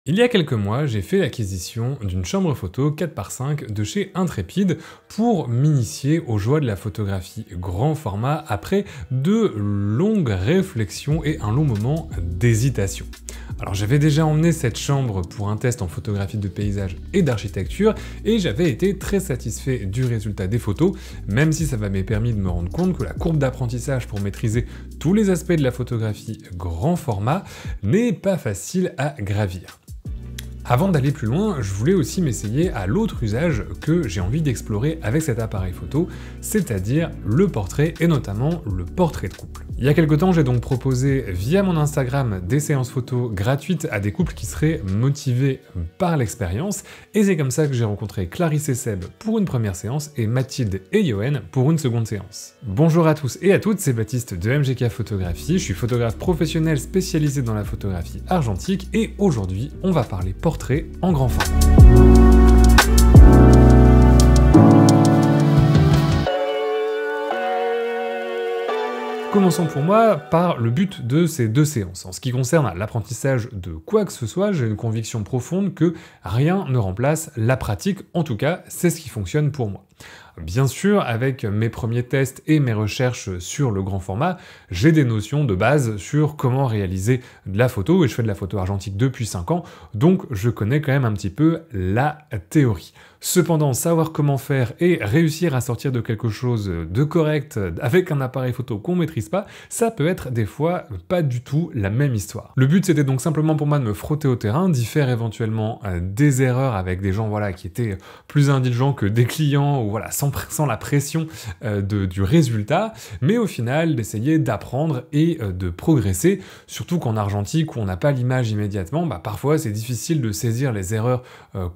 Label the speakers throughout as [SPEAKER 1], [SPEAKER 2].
[SPEAKER 1] Il y a quelques mois, j'ai fait l'acquisition d'une chambre photo 4x5 de chez Intrepid pour m'initier aux joies de la photographie grand format après de longues réflexions et un long moment d'hésitation. Alors j'avais déjà emmené cette chambre pour un test en photographie de paysage et d'architecture et j'avais été très satisfait du résultat des photos, même si ça m'avait permis de me rendre compte que la courbe d'apprentissage pour maîtriser tous les aspects de la photographie grand format n'est pas facile à gravir. Avant d'aller plus loin, je voulais aussi m'essayer à l'autre usage que j'ai envie d'explorer avec cet appareil photo, c'est-à-dire le portrait et notamment le portrait de couple. Il y a quelques temps, j'ai donc proposé via mon Instagram des séances photos gratuites à des couples qui seraient motivés par l'expérience, et c'est comme ça que j'ai rencontré Clarisse et Seb pour une première séance et Mathilde et Yoann pour une seconde séance. Bonjour à tous et à toutes, c'est Baptiste de MGK Photographie, je suis photographe professionnel spécialisé dans la photographie argentique et aujourd'hui, on va parler portrait en grand format. Commençons pour moi par le but de ces deux séances. En ce qui concerne l'apprentissage de quoi que ce soit, j'ai une conviction profonde que rien ne remplace la pratique, en tout cas, c'est ce qui fonctionne pour moi. Bien sûr, avec mes premiers tests et mes recherches sur le grand format, j'ai des notions de base sur comment réaliser de la photo, et je fais de la photo argentique depuis 5 ans, donc je connais quand même un petit peu la théorie. Cependant, savoir comment faire et réussir à sortir de quelque chose de correct avec un appareil photo qu'on maîtrise pas, ça peut être des fois pas du tout la même histoire. Le but c'était donc simplement pour moi de me frotter au terrain, d'y faire éventuellement des erreurs avec des gens qui étaient plus indulgents que des clients, ou sans la pression du résultat, mais au final d'essayer d'apprendre et de progresser, surtout qu'en argentique où on n'a pas l'image immédiatement, parfois c'est difficile de saisir les erreurs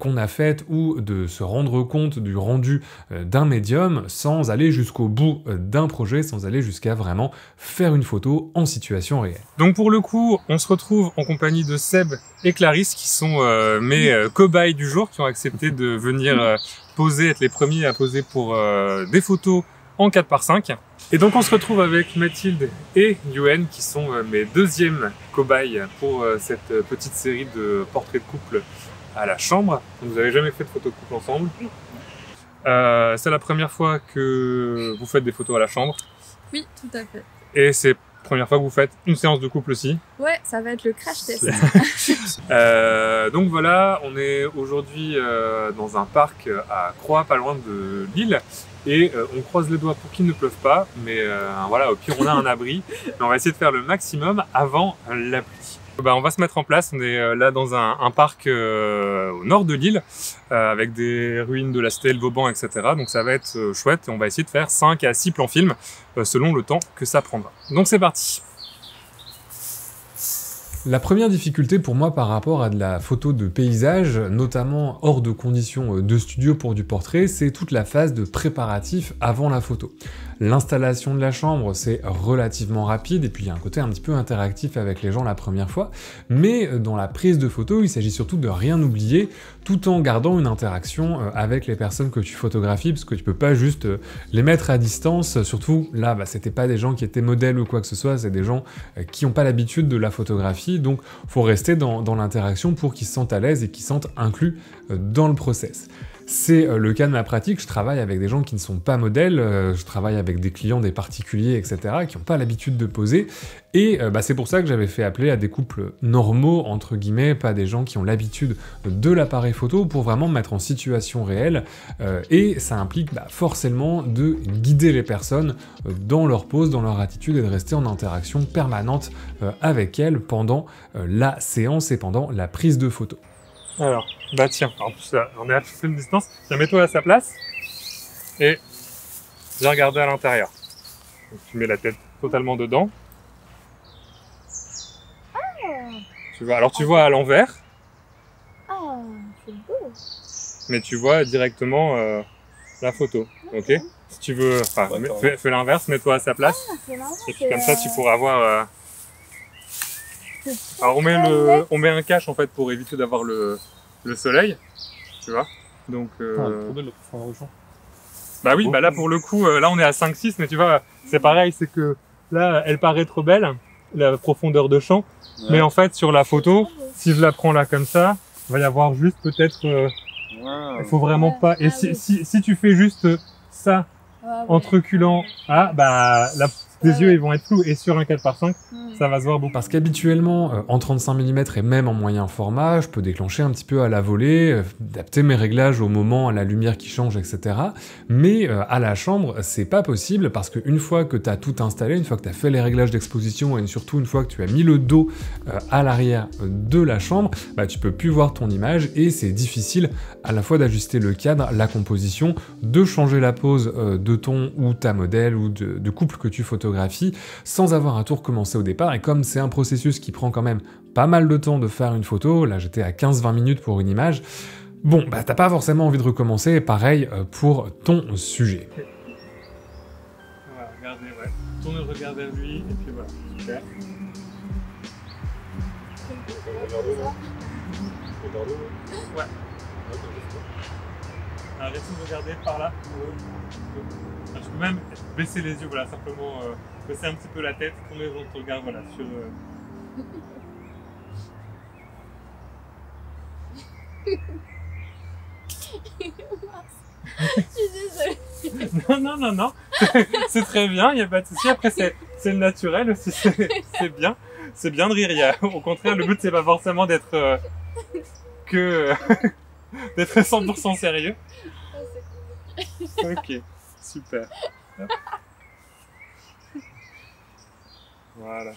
[SPEAKER 1] qu'on a faites ou de se rendre compte du rendu d'un médium sans aller jusqu'au bout d'un projet, sans aller jusqu'à vraiment faire une photo en situation réelle.
[SPEAKER 2] Donc pour le coup, on se retrouve en compagnie de Seb et Clarisse qui sont mes cobayes du jour, qui ont accepté de venir poser, être les premiers à poser pour des photos en 4x5. Et donc on se retrouve avec Mathilde et Yoann qui sont mes deuxièmes cobayes pour cette petite série de portraits de couple à la chambre. Vous n'avez jamais fait de photos de couple ensemble. C'est la première fois que vous faites des photos à la chambre.
[SPEAKER 3] Oui, tout à fait.
[SPEAKER 2] Et c'est la première fois que vous faites une séance de couple aussi.
[SPEAKER 3] Ouais, ça va être le crash test.
[SPEAKER 2] Donc voilà, on est aujourd'hui dans un parc à Croix, pas loin de Lille. Et on croise les doigts pour qu'il ne pleuve pas. Mais voilà, au pire, on a un abri. Mais on va essayer de faire le maximum avant la pluie. On va se mettre en place, on est là dans un parc au nord de l'île avec des ruines de la cité le Vauban, etc. Donc ça va être chouette et on va essayer de faire 5 à 6 plans film selon le temps que ça prendra. Donc c'est parti.
[SPEAKER 1] La première difficulté pour moi par rapport à de la photo de paysage, notamment hors de conditions de studio pour du portrait, c'est toute la phase de préparatif avant la photo. L'installation de la chambre, c'est relativement rapide, et puis il y a un côté un petit peu interactif avec les gens la première fois, mais dans la prise de photo, il s'agit surtout de rien oublier, tout en gardant une interaction avec les personnes que tu photographies, parce que tu peux pas juste les mettre à distance, surtout là, c'était pas des gens qui étaient modèles ou quoi que ce soit, c'est des gens qui n'ont pas l'habitude de la photographie, donc faut rester dans l'interaction pour qu'ils se sentent à l'aise et qu'ils se sentent inclus dans le process. C'est le cas de ma pratique, je travaille avec des gens qui ne sont pas modèles, je travaille avec des clients, des particuliers, etc., qui n'ont pas l'habitude de poser, et c'est pour ça que j'avais fait appeler à des couples normaux, entre guillemets, pas des gens qui ont l'habitude de l'appareil photo, pour vraiment me mettre en situation réelle, et ça implique forcément de guider les personnes dans leur pose, dans leur attitude, et de rester en interaction permanente avec elles pendant la séance et pendant la prise de photo.
[SPEAKER 2] Alors, tiens, en plus là, on est à une distance, tiens, mets-toi à sa place et viens regarder à l'intérieur. Tu mets la tête totalement dedans. Alors tu vois à l'envers.
[SPEAKER 3] Ah, c'est beau.
[SPEAKER 2] Mais tu vois directement la photo, ok? Si tu veux, fais l'inverse, mets-toi à sa place. Et puis comme ça tu pourras voir... Alors on met un cache en fait pour éviter d'avoir le soleil, tu vois. Donc là pour le coup, là on est à 5-6, mais tu vois, c'est pareil, c'est que là elle paraît trop belle, la profondeur de champ, Mais en fait, sur la photo, si je la prends là comme ça, il va y avoir juste peut-être... il faut vraiment pas... Et si tu fais juste ça, en te reculant, tes yeux ils vont être flous. Et sur un 4x5, ça va se voir beaucoup.
[SPEAKER 1] Parce qu'habituellement, en 35 mm et même en moyen format, je peux déclencher un petit peu à la volée, adapter mes réglages au moment, à la lumière qui change, etc. Mais à la chambre, c'est pas possible parce qu'une fois que tu as tout installé, une fois que tu as fait les réglages d'exposition et surtout une fois que tu as mis le dos à l'arrière de la chambre, bah, tu peux plus voir ton image et c'est difficile à la fois d'ajuster le cadre, la composition, de changer la pose de ton ou ta modèle ou de couple que tu photographies sans avoir à tout recommencer au départ. Et comme c'est un processus qui prend quand même pas mal de temps de faire une photo, là j'étais à 15-20 minutes pour une image, bon, bah t'as pas forcément envie de recommencer, pareil pour ton sujet.
[SPEAKER 2] Voilà, regardez, ouais. Tournez le regard vers lui, et puis voilà, super. Ouais. Arrêtez de regarder par là. Je peux même baisser les yeux, voilà, simplement baisser un petit peu la tête, tourner votre regard, voilà, sur...
[SPEAKER 3] Je suis désolée.
[SPEAKER 2] Non, c'est très bien, il n'y a pas de souci. Après, c'est le naturel aussi, c'est bien. C'est bien de rire. Au contraire, le but, c'est pas forcément d'être d'être 100% sérieux. Ok, super. Hop. Voilà.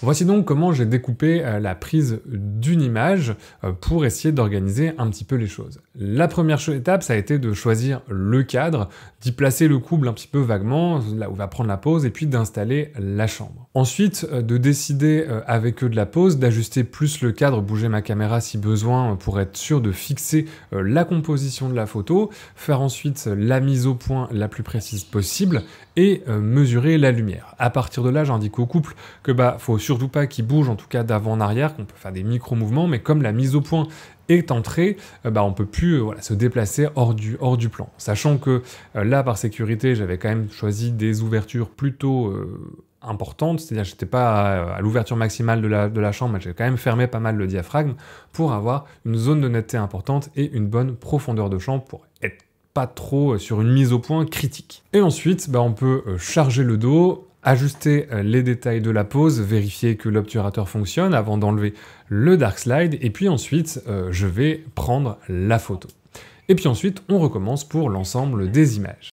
[SPEAKER 1] Voici donc comment j'ai découpé la prise d'une image pour essayer d'organiser un petit peu les choses. La première étape, ça a été de choisir le cadre, d'y placer le couple un petit peu vaguement, là où va prendre la pose, et puis d'installer la chambre. Ensuite, de décider avec eux de la pose, d'ajuster plus le cadre, bouger ma caméra si besoin pour être sûr de fixer la composition de la photo, faire ensuite la mise au point la plus précise possible, et mesurer la lumière. À partir de là, j'indique au couple que faut surtout pas qu'il bouge, en tout cas d'avant en arrière, qu'on peut faire des micro-mouvements, mais comme la mise au point est entrée, on peut plus se déplacer hors du plan. Sachant que là, par sécurité, j'avais quand même choisi des ouvertures plutôt importantes, c'est-à-dire que j'étais pas à l'ouverture maximale de la chambre, mais j'ai quand même fermé pas mal le diaphragme pour avoir une zone de netteté importante et une bonne profondeur de champ pour être pas trop sur une mise au point critique. Et ensuite, on peut charger le dos, ajuster les détails de la pose, vérifier que l'obturateur fonctionne avant d'enlever le dark slide, et puis ensuite, je vais prendre la photo. Et puis ensuite, on recommence pour l'ensemble des images.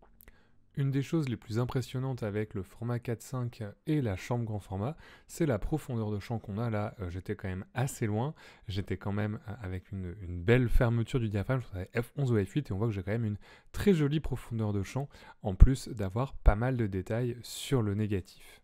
[SPEAKER 1] Une des choses les plus impressionnantes avec le format 4.5 et la chambre grand format, c'est la profondeur de champ qu'on a là. J'étais quand même assez loin, j'étais quand même avec une belle fermeture du diaphragme, je faisais f11 ou f8 et on voit que j'ai quand même une très jolie profondeur de champ, en plus d'avoir pas mal de détails sur le négatif.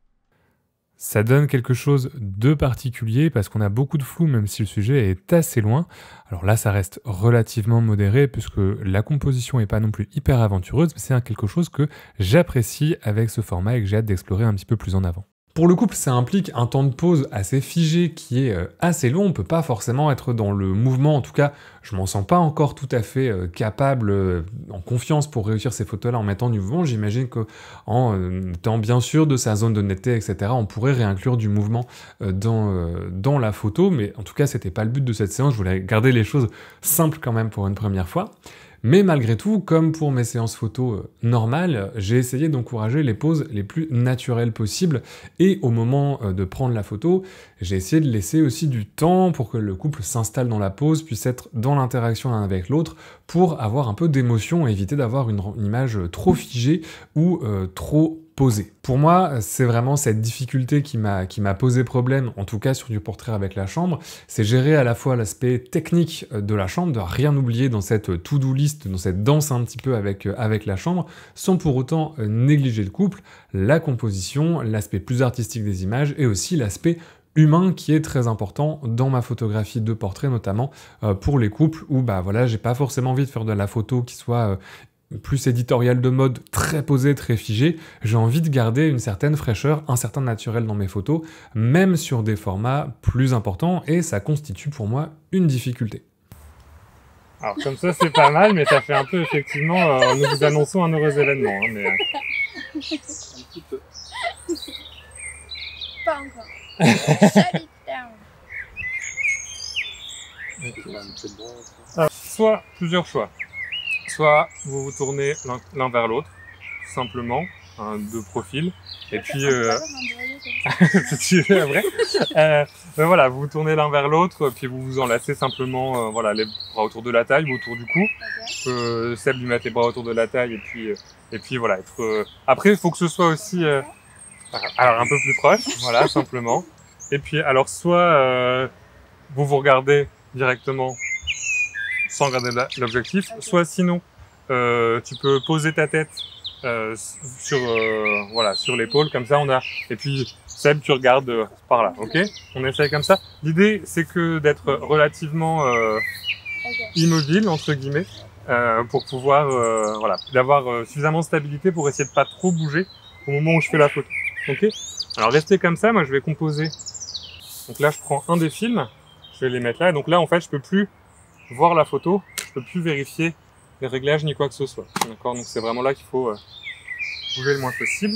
[SPEAKER 1] Ça donne quelque chose de particulier parce qu'on a beaucoup de flou même si le sujet est assez loin. Alors là, ça reste relativement modéré puisque la composition n'est pas non plus hyper aventureuse, mais c'est quelque chose que j'apprécie avec ce format et que j'ai hâte d'explorer un petit peu plus en avant. Pour le couple, ça implique un temps de pause assez figé qui est assez long. On peut pas forcément être dans le mouvement. En tout cas, je m'en sens pas encore tout à fait capable, en confiance pour réussir ces photos-là en mettant du mouvement. J'imagine qu'en étant bien sûr de sa zone de netteté, etc., on pourrait réinclure du mouvement dans la photo. Mais en tout cas, c'était pas le but de cette séance. Je voulais garder les choses simples quand même pour une première fois. Mais malgré tout, comme pour mes séances photo normales, j'ai essayé d'encourager les poses les plus naturelles possibles et au moment de prendre la photo, j'ai essayé de laisser aussi du temps pour que le couple s'installe dans la pose, puisse être dans l'interaction l'un avec l'autre pour avoir un peu d'émotion et éviter d'avoir une image trop figée ou trop posée. Pour moi, c'est vraiment cette difficulté qui m'a posé problème, en tout cas sur du portrait avec la chambre, c'est gérer à la fois l'aspect technique de la chambre, de rien oublier dans cette to-do list, dans cette danse un petit peu avec la chambre, sans pour autant négliger le couple, la composition, l'aspect plus artistique des images et aussi l'aspect humain qui est très important dans ma photographie de portrait, notamment pour les couples où j'ai pas forcément envie de faire de la photo qui soit plus éditorial de mode, très posé, très figé. J'ai envie de garder une certaine fraîcheur, un certain naturel dans mes photos, même sur des formats plus importants, et ça constitue pour moi une difficulté.
[SPEAKER 2] Alors comme ça c'est pas mal, mais ça fait un peu effectivement, nous vous annonçons un heureux événement. Hein, mais...
[SPEAKER 3] Un petit peu. Pas encore. Shut it down.
[SPEAKER 2] Alors, soit plusieurs choix. Soit vous vous tournez l'un vers l'autre, tout simplement, de profil, et puis c'est vrai. Ben voilà, vous vous tournez l'un vers l'autre, puis vous vous enlacez simplement, voilà, les bras autour de la taille ou autour du cou. Seb lui mettre les bras autour de la taille et puis voilà. Après, il faut que ce soit aussi, alors un peu plus proche, voilà, simplement. Et puis alors soit vous vous regardez directement sans regarder l'objectif, soit sinon tu peux poser ta tête voilà, sur l'épaule, comme ça on a, et puis Seb tu regardes par là, ok? On essaye comme ça. L'idée c'est que d'être relativement immobile entre guillemets pour pouvoir voilà, d'avoir suffisamment de stabilité pour essayer de pas trop bouger au moment où je fais la photo, ok? Alors restez comme ça, moi je vais composer. Donc là je prends un des films, je vais les mettre là, et donc là en fait je peux plus voir la photo, je peux plus vérifier les réglages ni quoi que ce soit. D'accord, donc c'est vraiment là qu'il faut bouger le moins possible.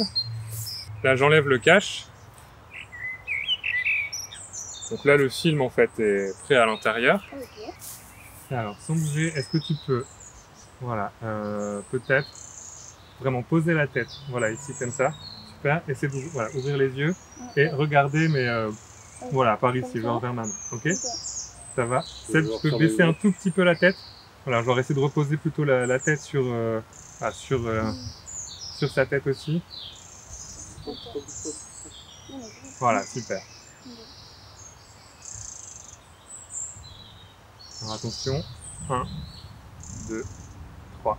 [SPEAKER 2] Là j'enlève le cache. Donc là le film en fait est prêt à l'intérieur. Alors sans bouger, est-ce que tu peux, voilà, peut-être vraiment poser la tête, voilà ici comme ça, super, essayer de voilà, ouvrir les yeux et regarder mais voilà par ici, genre vers ma main, ok? Ça va. Seb, tu peux baisser un tout petit peu la tête. Voilà, je vais essayer de reposer plutôt la tête sur sa tête aussi. Voilà, super. Alors attention. 1, 2, 3.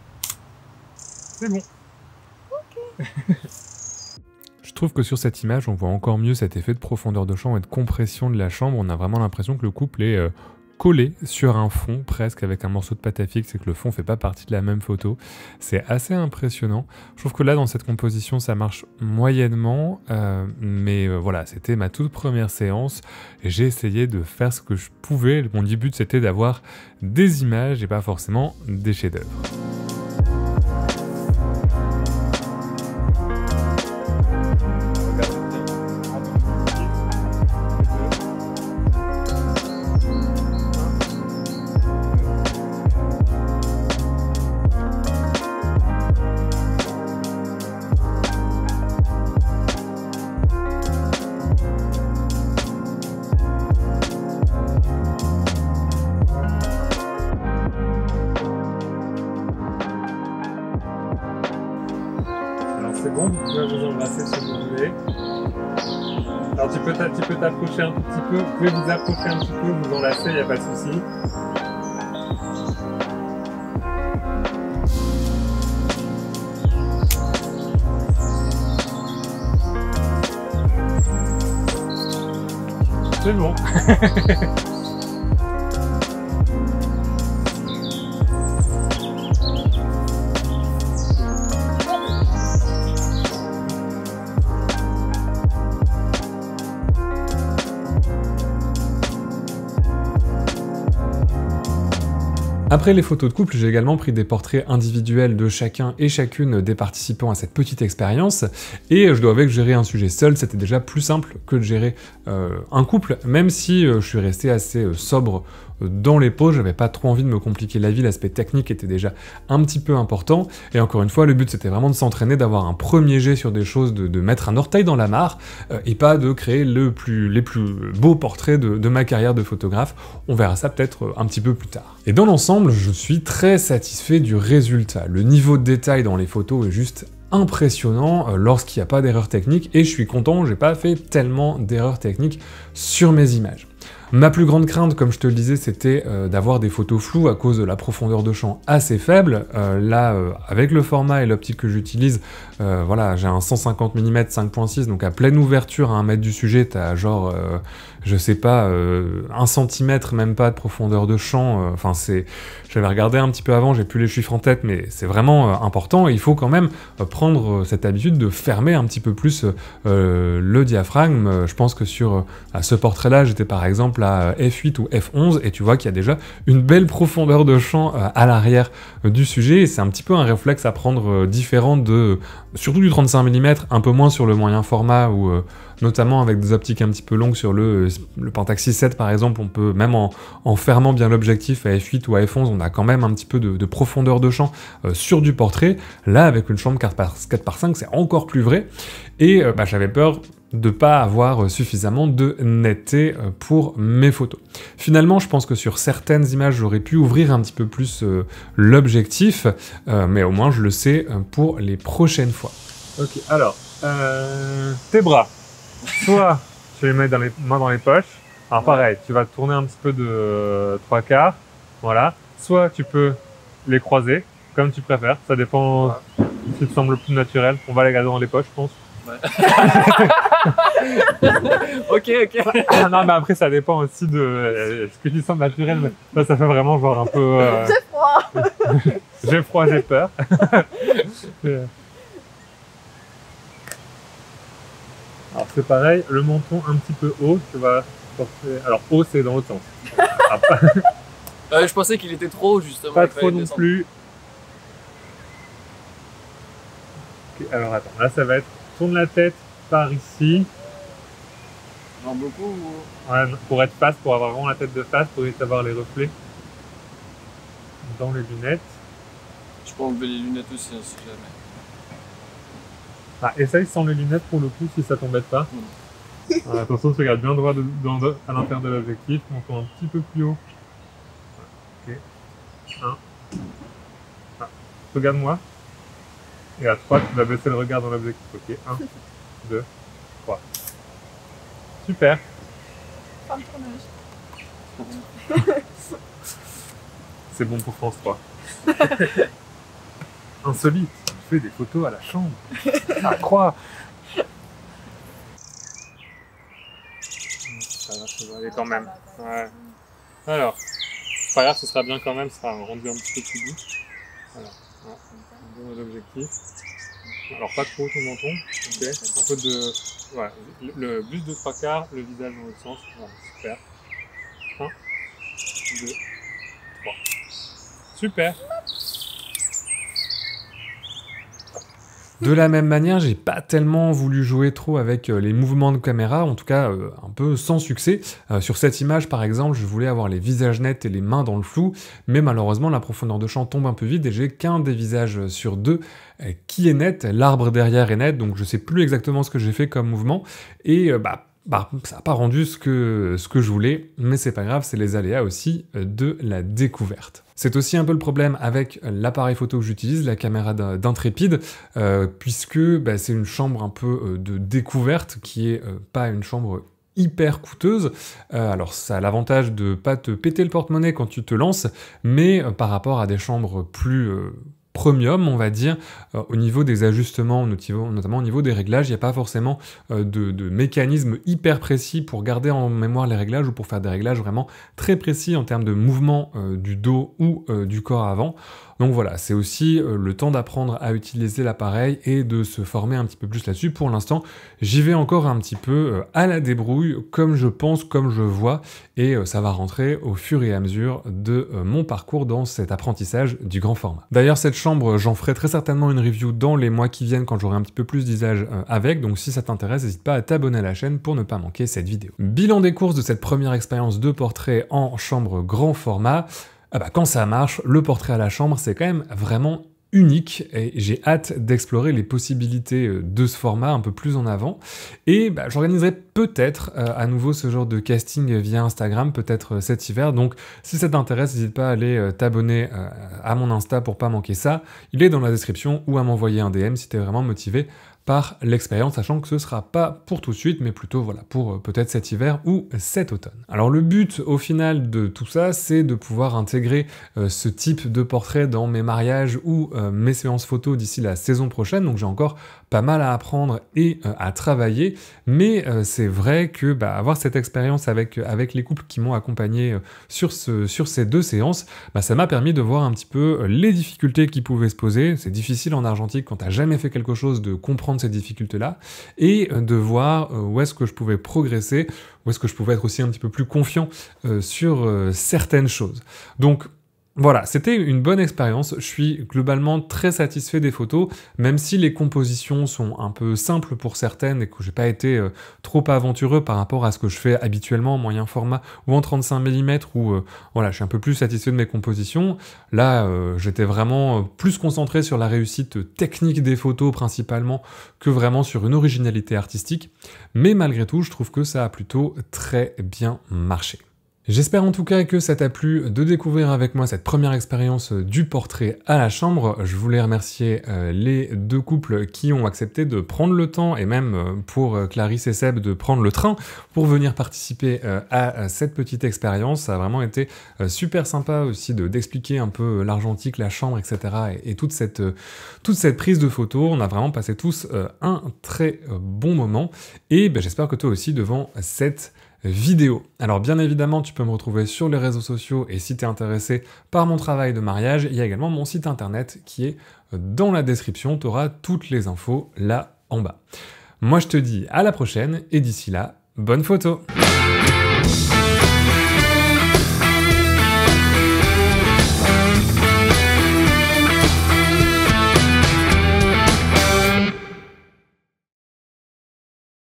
[SPEAKER 2] C'est bon.
[SPEAKER 1] Je trouve que sur cette image, on voit encore mieux cet effet de profondeur de champ et de compression de la chambre. On a vraiment l'impression que le couple est collé sur un fond, presque avec un morceau de pâte à fixe, et que le fond fait pas partie de la même photo. C'est assez impressionnant. Je trouve que là, dans cette composition, ça marche moyennement, mais voilà, c'était ma toute première séance. J'ai essayé de faire ce que je pouvais. Mon but, c'était d'avoir des images et pas forcément des chefs-d'œuvre.
[SPEAKER 2] C'est bon, vous pouvez vous embrasser si vous voulez. Alors tu peux t'approcher un tout petit peu, vous pouvez vous approcher un petit peu, vous enlacer, il n'y a pas de souci. C'est bon.
[SPEAKER 1] Après les photos de couple, j'ai également pris des portraits individuels de chacun et chacune des participants à cette petite expérience, et je dois avouer que gérer un sujet seul, c'était déjà plus simple que de gérer un couple, même si je suis resté assez sobre dans les poses, j'avais pas trop envie de me compliquer la vie, l'aspect technique était déjà un petit peu important, et encore une fois, le but c'était vraiment de s'entraîner, d'avoir un premier jet sur des choses, de mettre un orteil dans la mare, et pas de créer les plus beaux portraits de ma carrière de photographe. On verra ça peut-être un petit peu plus tard. Et dans l'ensemble, je suis très satisfait du résultat. Le niveau de détail dans les photos est juste impressionnant lorsqu'il n'y a pas d'erreur technique, et je suis content, j'ai pas fait tellement d'erreurs techniques sur mes images. Ma plus grande crainte, comme je te le disais, c'était d'avoir des photos floues à cause de la profondeur de champ assez faible. Là, avec le format et l'optique que j'utilise, voilà, j'ai un 150 mm 5.6, donc à pleine ouverture à 1 mètre du sujet, t'as genre, je sais pas, 1 centimètre, même pas de profondeur de champ. Enfin, j'avais regardé un petit peu avant, j'ai plus les chiffres en tête, mais c'est vraiment important. Et il faut quand même prendre cette habitude de fermer un petit peu plus le diaphragme. Je pense que sur ce portrait-là, j'étais par exemple à f8 ou f11, et tu vois qu'il y a déjà une belle profondeur de champ à l'arrière du sujet. Et c'est un petit peu un réflexe à prendre différent surtout du 35 mm, un peu moins sur le moyen format, ou notamment avec des optiques un petit peu longues sur le Pentax 6.7 par exemple, on peut, même en fermant bien l'objectif à f8 ou à f11, on a quand même un petit peu de profondeur de champ sur du portrait. Là, avec une chambre 4x5, c'est encore plus vrai. Et j'avais peur de pas avoir suffisamment de netteté pour mes photos. Finalement, je pense que sur certaines images, j'aurais pu ouvrir un petit peu plus l'objectif, mais au moins je le sais pour les prochaines fois.
[SPEAKER 2] Ok, alors, tes bras, soit tu les mets dans les mains dans les poches, alors pareil, tu vas tourner un petit peu de 3/4, voilà, soit tu peux les croiser, comme tu préfères, ça dépend ce qui te semble le plus naturel, on va les garder dans les poches, je pense.
[SPEAKER 4] Ouais. Ok.
[SPEAKER 2] Non, mais après, ça dépend aussi de ce que tu sens naturel, mais là, ça fait vraiment genre un peu...
[SPEAKER 3] J'ai froid.
[SPEAKER 2] J'ai froid, j'ai peur. Alors c'est pareil, le menton un petit peu haut, tu vas porter... Alors haut, c'est dans l'autre sens. Ah,
[SPEAKER 4] Je pensais qu'il était trop haut, justement.
[SPEAKER 2] pas
[SPEAKER 4] il fallait
[SPEAKER 2] trop non
[SPEAKER 4] descendre.
[SPEAKER 2] plus. Ok, alors attends, là ça va être... Tourne la tête par ici.
[SPEAKER 4] Genre beaucoup ou...
[SPEAKER 2] Ouais, pour être face, pour avoir vraiment la tête de face, pour éviter d'avoir les reflets dans les lunettes.
[SPEAKER 4] Je peux enlever les lunettes aussi, hein, si jamais.
[SPEAKER 2] Ah, essaye sans les lunettes pour le coup, si ça t'embête pas. Voilà, attention, tu regardes bien droit à l'intérieur de l'objectif, montant un petit peu plus haut. Ok. 1. Ah, regarde-moi. Et à 3, tu vas baisser le regard dans l'objectif. Ok, 1, 2, 3. Super.
[SPEAKER 3] Fin de tournage.
[SPEAKER 2] C'est bon pour France 3. Insolite, tu fais des photos à la chambre. À croire. Ça va aller quand même. Ouais. Alors, c'est pas grave, ce sera bien quand même, ce sera rendu un petit peu plus doux. Voilà. Ouais. On donne l'objectif. Alors pas trop ton menton, ok. Un peu de... Voilà. Le buste de 3/4, le visage dans l'autre sens. Voilà, super. 1, 2, 3. Super.
[SPEAKER 1] De la même manière, j'ai pas tellement voulu jouer trop avec les mouvements de caméra, en tout cas un peu sans succès. Sur cette image par exemple, je voulais avoir les visages nets et les mains dans le flou, mais malheureusement la profondeur de champ tombe un peu vite et j'ai qu'un des visages sur deux qui est net, l'arbre derrière est net, donc je sais plus exactement ce que j'ai fait comme mouvement, et ça n'a pas rendu ce que je voulais, mais c'est pas grave, c'est les aléas aussi de la découverte. C'est aussi un peu le problème avec l'appareil photo que j'utilise, la caméra d'Intrépide, puisque c'est une chambre un peu de découverte qui est pas une chambre hyper coûteuse. Alors ça a l'avantage de pas te péter le porte-monnaie quand tu te lances, mais par rapport à des chambres plus premium, on va dire, au niveau des ajustements, notamment au niveau des réglages, il n'y a pas forcément de mécanisme hyper précis pour garder en mémoire les réglages ou pour faire des réglages vraiment très précis en termes de mouvement du dos ou du corps avant. Donc voilà, c'est aussi le temps d'apprendre à utiliser l'appareil et de se former un petit peu plus là-dessus. Pour l'instant, j'y vais encore un petit peu à la débrouille, comme je pense, comme je vois, et ça va rentrer au fur et à mesure de mon parcours dans cet apprentissage du grand format. D'ailleurs, cette chambre, j'en ferai très certainement une review dans les mois qui viennent quand j'aurai un petit peu plus d'usage avec, donc si ça t'intéresse, n'hésite pas à t'abonner à la chaîne pour ne pas manquer cette vidéo. Bilan des courses de cette première expérience de portrait en chambre grand format. Quand ça marche, le portrait à la chambre, c'est quand même vraiment unique et j'ai hâte d'explorer les possibilités de ce format un peu plus en avant. Et j'organiserai peut-être à nouveau ce genre de casting via Instagram, peut-être cet hiver. Donc si ça t'intéresse, n'hésite pas à aller t'abonner à mon Insta pour pas manquer ça. Il est dans la description ou à m'envoyer un DM si t'es vraiment motivé par l'expérience, sachant que ce sera pas pour tout de suite, mais plutôt voilà pour peut-être cet hiver ou cet automne. Alors le but au final de tout ça, c'est de pouvoir intégrer ce type de portrait dans mes mariages ou mes séances photos d'ici la saison prochaine, donc j'ai encore pas mal à apprendre et à travailler, mais c'est vrai que avoir cette expérience avec les couples qui m'ont accompagné sur ces 2 séances, ça m'a permis de voir un petit peu les difficultés qui pouvaient se poser. C'est difficile en argentique quand t'as jamais fait quelque chose de comprendre ces difficultés-là, et de voir où est-ce que je pouvais progresser, où est-ce que je pouvais être aussi un petit peu plus confiant sur certaines choses. Donc voilà, c'était une bonne expérience. Je suis globalement très satisfait des photos, même si les compositions sont un peu simples pour certaines et que j'ai pas été trop aventureux par rapport à ce que je fais habituellement en moyen format ou en 35 mm, où voilà, je suis un peu plus satisfait de mes compositions. Là, j'étais vraiment plus concentré sur la réussite technique des photos principalement que vraiment sur une originalité artistique. Mais malgré tout, je trouve que ça a plutôt très bien marché. J'espère en tout cas que ça t'a plu de découvrir avec moi cette première expérience du portrait à la chambre. Je voulais remercier les 2 couples qui ont accepté de prendre le temps, et même pour Clarisse et Seb de prendre le train pour venir participer à cette petite expérience. Ça a vraiment été super sympa aussi d'expliquer un peu l'argentique, la chambre, etc. et toute cette prise de photos. On a vraiment passé tous un très bon moment, et j'espère que toi aussi devant cette vidéo. Alors bien évidemment, tu peux me retrouver sur les réseaux sociaux, et si tu es intéressé par mon travail de mariage, il y a également mon site internet qui est dans la description, tu auras toutes les infos là en bas. Moi je te dis à la prochaine, et d'ici là, bonne photo!